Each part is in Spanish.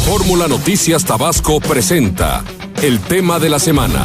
Fórmula Noticias Tabasco presenta el tema de la semana.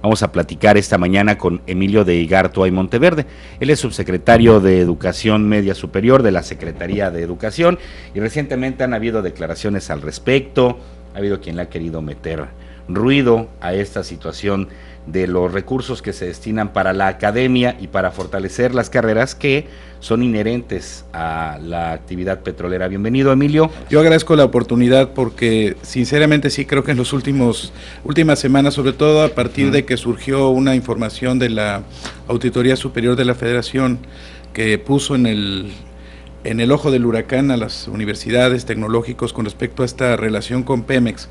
Vamos a platicar esta mañana con Emilio de Igartua y Monteverde. Él es subsecretario de Educación Media Superior de la Secretaría de Educación y recientemente han habido declaraciones al respecto. Ha habido quien le ha querido meter ruido a esta situación de los recursos que se destinan para la academia y para fortalecer las carreras que son inherentes a la actividad petrolera. Bienvenido, Emilio. Yo agradezco la oportunidad porque sinceramente sí creo que en las últimas semanas, sobre todo a partir de que surgió una información de la Auditoría Superior de la Federación que puso en el ojo del huracán a las universidades tecnológicos con respecto a esta relación con Pemex,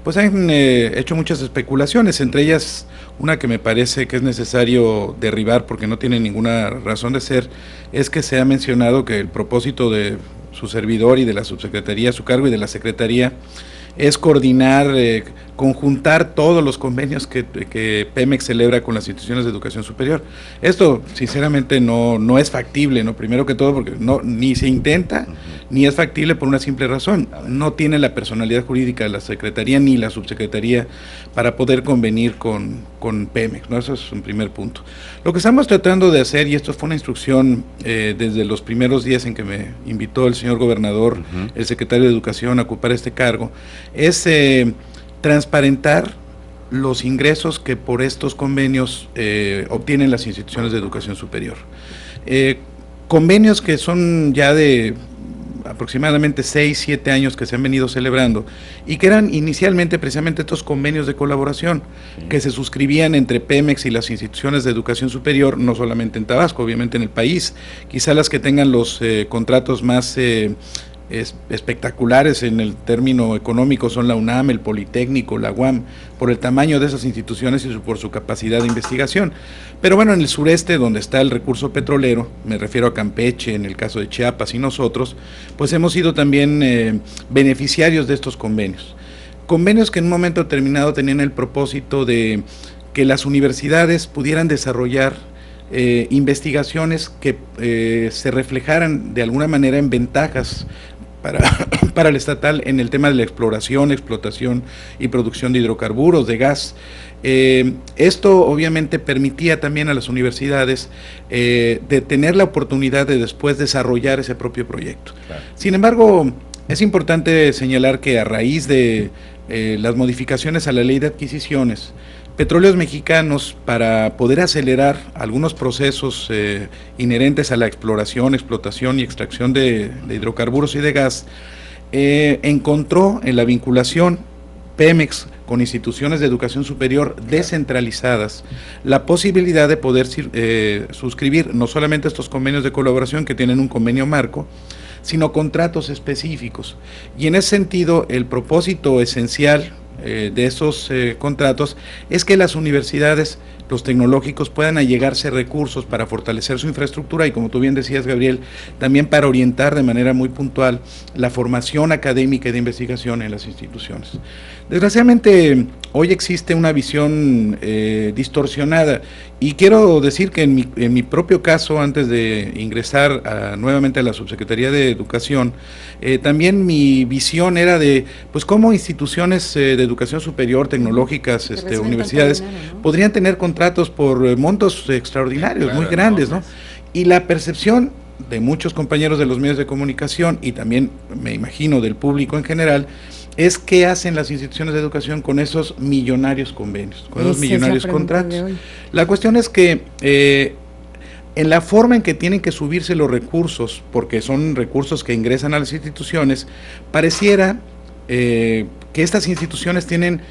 pues han hecho muchas especulaciones, entre ellas una que me parece que es necesario derribar porque no tiene ninguna razón de ser, es que se ha mencionado que el propósito de su servidor y de la subsecretaría a su cargo y de la secretaría es coordinar, conjuntar todos los convenios que Pemex celebra con las instituciones de educación superior. Esto, sinceramente, no es factible, ¿no? Primero que todo, porque ni se intenta, ni es factible por una simple razón. No tiene la personalidad jurídica de la Secretaría ni la Subsecretaría para poder convenir con Pemex, ¿no? Eso es un primer punto. Lo que estamos tratando de hacer, y esto fue una instrucción desde los primeros días en que me invitó el señor gobernador, el secretario de Educación, a ocupar este cargo, es transparentar los ingresos que por estos convenios obtienen las instituciones de educación superior. Convenios que son ya de aproximadamente 6-7 años que se han venido celebrando y que eran inicialmente precisamente estos convenios de colaboración que se suscribían entre Pemex y las instituciones de educación superior, no solamente en Tabasco, obviamente en el país, quizá las que tengan los contratos más espectaculares en el término económico son la UNAM, el Politécnico, la UAM, por el tamaño de esas instituciones y por su capacidad de investigación. Pero bueno, en el sureste, donde está el recurso petrolero, me refiero a Campeche, en el caso de Chiapas y nosotros, pues hemos sido también beneficiarios de estos convenios. Convenios que en un momento determinado tenían el propósito de que las universidades pudieran desarrollar investigaciones que se reflejaran de alguna manera en ventajas para el estatal en el tema de la exploración, explotación y producción de hidrocarburos, de gas. Esto obviamente permitía también a las universidades de tener la oportunidad de después desarrollar ese propio proyecto. Claro. Sin embargo, es importante señalar que a raíz de las modificaciones a la ley de adquisiciones, Petróleos Mexicanos, para poder acelerar algunos procesos inherentes a la exploración, explotación y extracción de hidrocarburos y de gas, encontró en la vinculación Pemex con instituciones de educación superior descentralizadas la posibilidad de poder suscribir no solamente estos convenios de colaboración que tienen un convenio marco, sino contratos específicos. Y en ese sentido, el propósito esencial de esos contratos es que las universidades, los tecnológicos puedan allegarse recursos para fortalecer su infraestructura y, como tú bien decías, Gabriel, también para orientar de manera muy puntual la formación académica y de investigación en las instituciones. Desgraciadamente, hoy existe una visión distorsionada y quiero decir que en mi propio caso, antes de ingresar nuevamente a la Subsecretaría de Educación, también mi visión era de, pues, cómo instituciones de educación superior, tecnológicas, universidades, podrían tener contratos por montos extraordinarios, claro, muy grandes, ¿no? Y la percepción de muchos compañeros de los medios de comunicación y también, me imagino, del público en general, es qué hacen las instituciones de educación con esos millonarios convenios, con esos millonarios contratos. La cuestión es que en la forma en que tienen que subirse los recursos, porque son recursos que ingresan a las instituciones, pareciera que estas instituciones tienen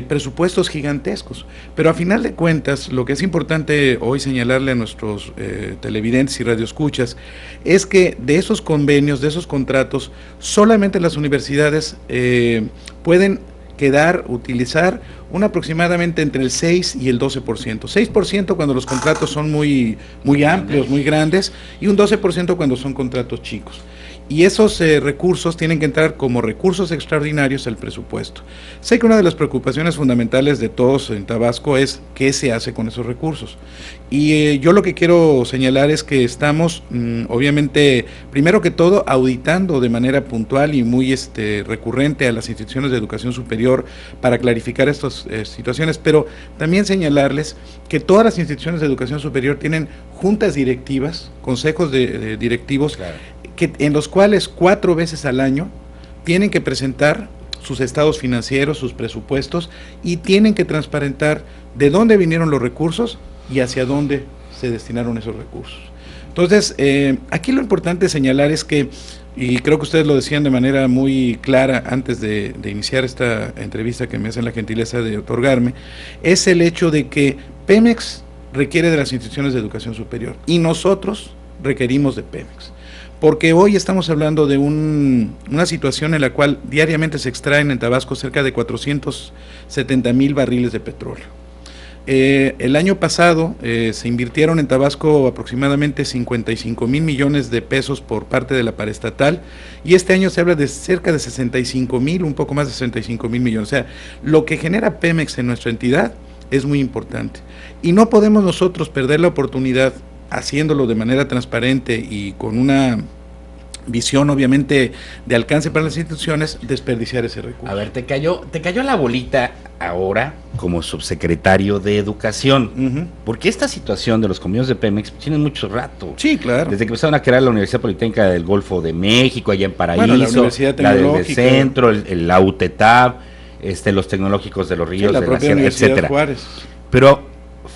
presupuestos gigantescos, pero a final de cuentas lo que es importante hoy señalarle a nuestros televidentes y radioescuchas es que de esos convenios, de esos contratos, solamente las universidades pueden utilizar aproximadamente entre el 6 y el 12%. 6% cuando los contratos son muy amplios, muy grandes, y un 12% cuando son contratos chicos. y esos recursos tienen que entrar como recursos extraordinarios al presupuesto. Sé que una de las preocupaciones fundamentales de todos en Tabasco es qué se hace con esos recursos. Y yo lo que quiero señalar es que estamos, obviamente, primero que todo, auditando de manera puntual y muy recurrente a las instituciones de educación superior para clarificar estas situaciones, pero también señalarles que todas las instituciones de educación superior tienen juntas directivas, consejos de directivos, claro, en los cuales 4 veces al año tienen que presentar sus estados financieros, sus presupuestos, y tienen que transparentar de dónde vinieron los recursos y hacia dónde se destinaron esos recursos. Entonces, aquí lo importante señalar es que, y creo que ustedes lo decían de manera muy clara antes de iniciar esta entrevista que me hacen la gentileza de otorgarme, es el hecho de que Pemex requiere de las instituciones de educación superior y nosotros requerimos de Pemex. Porque hoy estamos hablando de una situación en la cual diariamente se extraen en Tabasco cerca de 470,000 barriles de petróleo. El año pasado se invirtieron en Tabasco aproximadamente 55,000 millones de pesos por parte de la paraestatal, y este año se habla de cerca de 65,000, un poco más de 65,000 millones. O sea, lo que genera Pemex en nuestra entidad es muy importante. Y no podemos nosotros perder la oportunidad, haciéndolo de manera transparente y con una visión obviamente de alcance para las instituciones, desperdiciar ese recurso. A ver, te cayó la bolita ahora como subsecretario de Educación, porque esta situación de los convenios de Pemex tiene mucho rato. Sí, claro. Desde que empezaron a crear la Universidad Politécnica del Golfo de México, allá en Paraíso, bueno, la Universidad Tecnológica, la del Centro, la UTETAB, los tecnológicos de los Ríos, sí, la de propia la Universidad etcétera. Juárez. Pero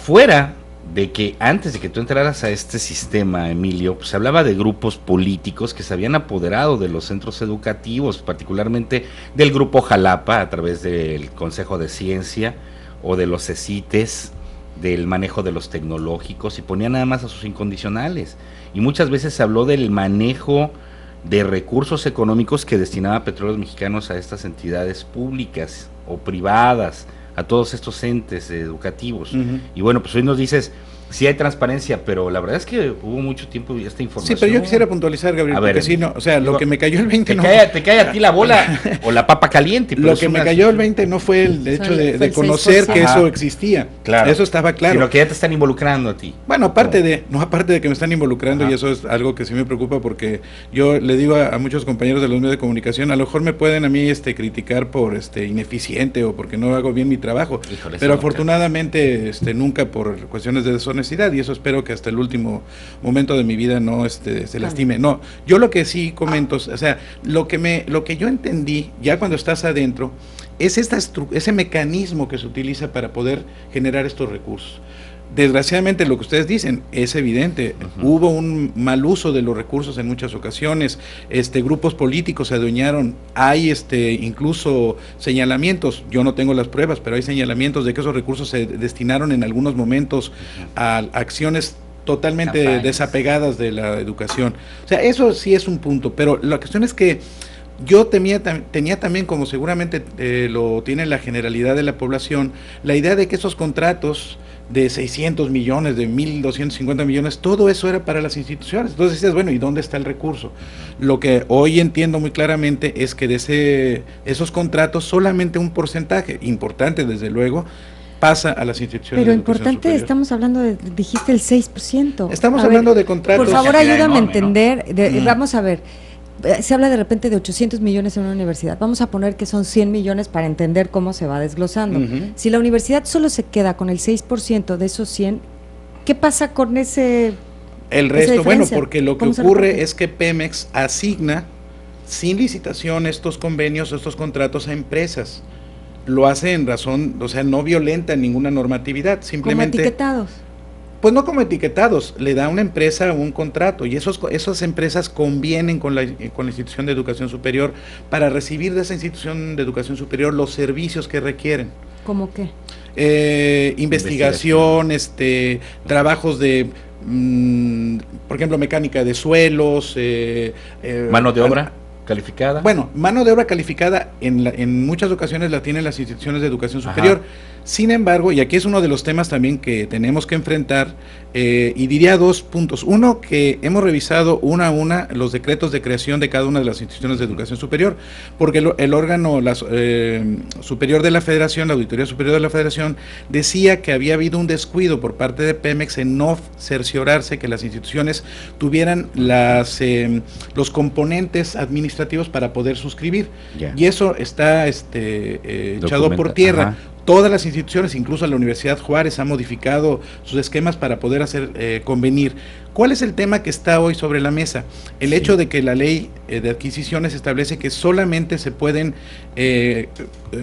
fuera de que antes de que tú entraras a este sistema, Emilio, pues se hablaba de grupos políticos que se habían apoderado de los centros educativos, particularmente del Grupo Jalapa, a través del Consejo de Ciencia, o de los CECITES, del manejo de los tecnológicos, y ponían nada más a sus incondicionales. Y muchas veces se habló del manejo de recursos económicos que destinaba Petróleos Mexicanos a estas entidades públicas o privadas, a todos estos entes educativos. Y bueno, pues hoy nos dices, sí hay transparencia, pero la verdad es que hubo mucho tiempo esta información. Sí, pero yo quisiera puntualizar, Gabriel, a ver, porque sí, no, o sea, lo que me cayó el 20 te cae a ti la bola o la papa caliente. Lo que me cayó el 20 no fue el hecho de conocer que eso existía. Claro. Eso estaba claro. Sino que ya te están involucrando a ti. Bueno, aparte de que me están involucrando, y eso es algo que sí me preocupa, porque yo le digo a muchos compañeros de los medios de comunicación, a lo mejor me pueden a mí criticar por ineficiente o porque no hago bien mi trabajo. Híjole, pero afortunadamente nunca por cuestiones de deshonestidad, y eso espero que hasta el último momento de mi vida no se lastime. No, yo lo que sí comento, o sea, lo que yo entendí ya cuando estás adentro es ese mecanismo que se utiliza para poder generar estos recursos. Desgraciadamente lo que ustedes dicen es evidente, hubo un mal uso de los recursos en muchas ocasiones, grupos políticos se adueñaron, hay incluso señalamientos, yo no tengo las pruebas, pero hay señalamientos de que esos recursos se destinaron en algunos momentos a acciones totalmente desapegadas de la educación. O sea, eso sí es un punto, pero la cuestión es que yo tenía también, como seguramente lo tiene la generalidad de la población, la idea de que esos contratos de 600 millones, de 1,250 millones, todo eso era para las instituciones. Entonces dices, bueno, ¿y dónde está el recurso? Lo que hoy entiendo muy claramente es que de esos contratos solamente un porcentaje, importante desde luego, pasa a las instituciones. Pero importante, estamos hablando dijiste el 6%. Estamos hablando de contratos. Por favor, ayúdame a entender, vamos a ver. Se habla de repente de 800 millones en una universidad. Vamos a poner que son 100 millones para entender cómo se va desglosando. Si la universidad solo se queda con el 6% de esos 100, ¿qué pasa con ese? El resto, bueno, porque lo que ocurre es que Pemex asigna sin licitación estos convenios, estos contratos a empresas. Lo hace en razón, o sea, no violenta ninguna normatividad, simplemente. ¿Como etiquetados? Pues no como etiquetados, le da a una empresa un contrato y esas empresas convienen con la institución de educación superior para recibir de esa institución de educación superior los servicios que requieren. ¿Cómo qué? Investigación, trabajos de, por ejemplo, mecánica de suelos. ¿Mano de obra calificada? Bueno, mano de obra calificada en muchas ocasiones la tienen las instituciones de educación superior. Sin embargo, y aquí es uno de los temas también que tenemos que enfrentar, y diría 2 puntos. Uno, que hemos revisado una a una los decretos de creación de cada una de las instituciones de educación superior, porque el órgano superior de la Federación, la Auditoría Superior de la Federación, decía que había habido un descuido por parte de Pemex en no cerciorarse que las instituciones tuvieran los componentes administrativos para poder suscribir. Yeah. Y eso está echado por tierra. Ajá. Todas las instituciones, incluso la Universidad Juárez, han modificado sus esquemas para poder hacer convenir. ¿Cuál es el tema que está hoy sobre la mesa? El hecho de que la ley de adquisiciones establece que solamente se pueden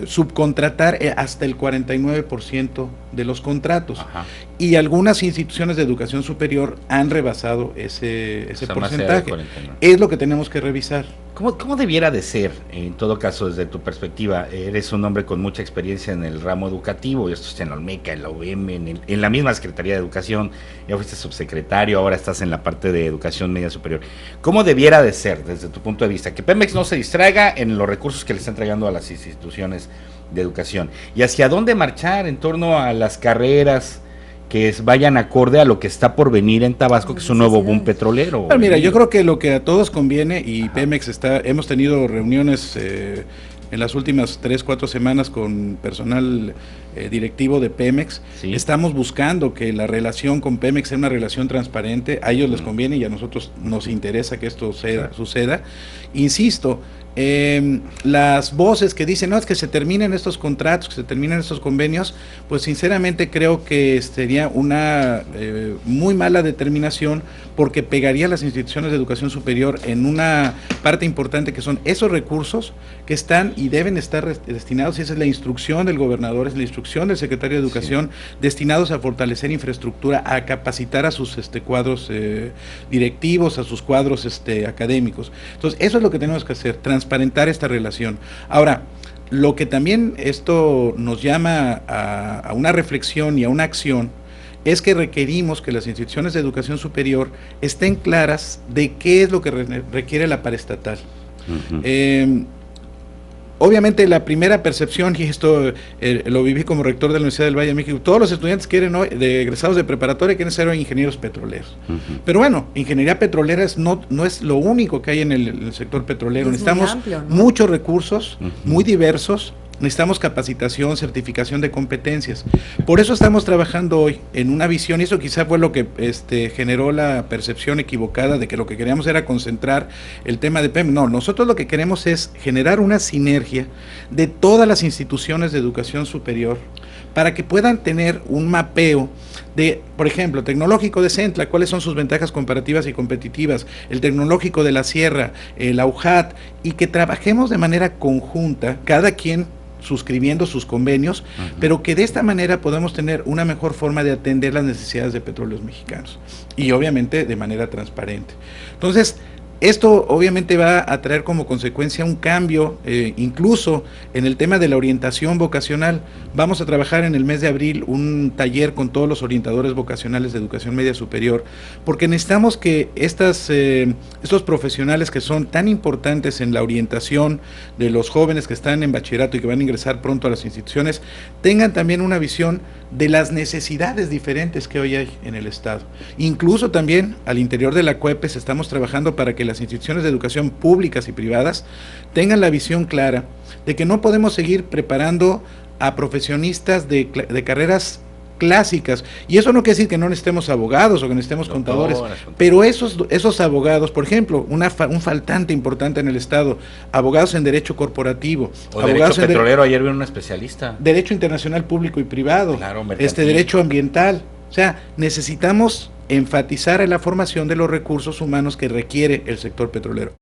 subcontratar hasta el 49% de los contratos. Ajá. Y algunas instituciones de educación superior han rebasado ese porcentaje. Es lo que tenemos que revisar. ¿Cómo debiera de ser, en todo caso, desde tu perspectiva? Eres un hombre con mucha experiencia en el ramo educativo, yo estoy en la Olmeca, en la UVM, en la misma Secretaría de Educación, ya fuiste subsecretario, ahora estás en la parte de educación media superior. ¿Cómo debiera de ser, desde tu punto de vista? Que Pemex no se distraiga en los recursos que le está entregando a las instituciones de educación. ¿Y hacia dónde marchar en torno a las carreras que vayan acorde a lo que está por venir en Tabasco, que es un nuevo boom petrolero? Bueno, mira, yo creo que lo que a todos conviene, y Pemex hemos tenido reuniones en las últimas 3-4 semanas con personal directivo de Pemex, sí. Estamos buscando que la relación con Pemex sea una relación transparente, a ellos les conviene y a nosotros nos interesa que esto suceda. Insisto, las voces que dicen, no, es que se terminen estos contratos, que se terminen estos convenios, pues sinceramente creo que sería una muy mala determinación, porque pegaría a las instituciones de educación superior en una parte importante que son esos recursos que están y deben estar destinados, y esa es la instrucción del gobernador, es la instrucción del secretario de Educación, sí. Destinados a fortalecer infraestructura, a capacitar a sus cuadros directivos, a sus cuadros académicos. Entonces, eso es lo que tenemos que hacer, transparentar esta relación. Ahora, lo que también esto nos llama a una reflexión y a una acción es que requerimos que las instituciones de educación superior estén claras de qué es lo que requiere la paraestatal. Uh-huh. Obviamente la primera percepción, y esto lo viví como rector de la Universidad del Valle de México, todos los estudiantes de egresados de preparatoria quieren ser ingenieros petroleros. Uh-huh. Pero bueno, ingeniería petrolera no es lo único que hay en el sector petrolero. Necesitamos amplio, ¿no? Muchos recursos, uh-huh. Muy diversos. Necesitamos capacitación, certificación de competencias. Por eso estamos trabajando hoy en una visión, y eso quizá fue lo que generó la percepción equivocada de que lo que queríamos era concentrar el tema de PEM. No, nosotros lo que queremos es generar una sinergia de todas las instituciones de educación superior para que puedan tener un mapeo de, por ejemplo, Tecnológico de Centla, cuáles son sus ventajas comparativas y competitivas, el Tecnológico de la Sierra, la UJAT, y que trabajemos de manera conjunta, cada quien suscribiendo sus convenios, uh-huh. Pero que de esta manera podemos tener una mejor forma de atender las necesidades de petróleos mexicanos, y obviamente de manera transparente. Entonces, esto obviamente va a traer como consecuencia un cambio, incluso en el tema de la orientación vocacional. Vamos a trabajar en el mes de abril un taller con todos los orientadores vocacionales de educación media superior, porque necesitamos que estos profesionales que son tan importantes en la orientación de los jóvenes que están en bachillerato y que van a ingresar pronto a las instituciones, tengan también una visión de las necesidades diferentes que hoy hay en el Estado. Incluso también al interior de la CUEPES estamos trabajando para que las instituciones de educación públicas y privadas tengan la visión clara de que no podemos seguir preparando a profesionistas de carreras clásicas, y eso no quiere decir que no necesitemos abogados o que necesitemos contadores, pero esos abogados, por ejemplo, un faltante importante en el Estado, abogados en derecho corporativo, o abogados derecho petrolero, ayer vino un especialista, derecho internacional público y privado, claro, derecho ambiental. O sea, necesitamos enfatizar en la formación de los recursos humanos que requiere el sector petrolero.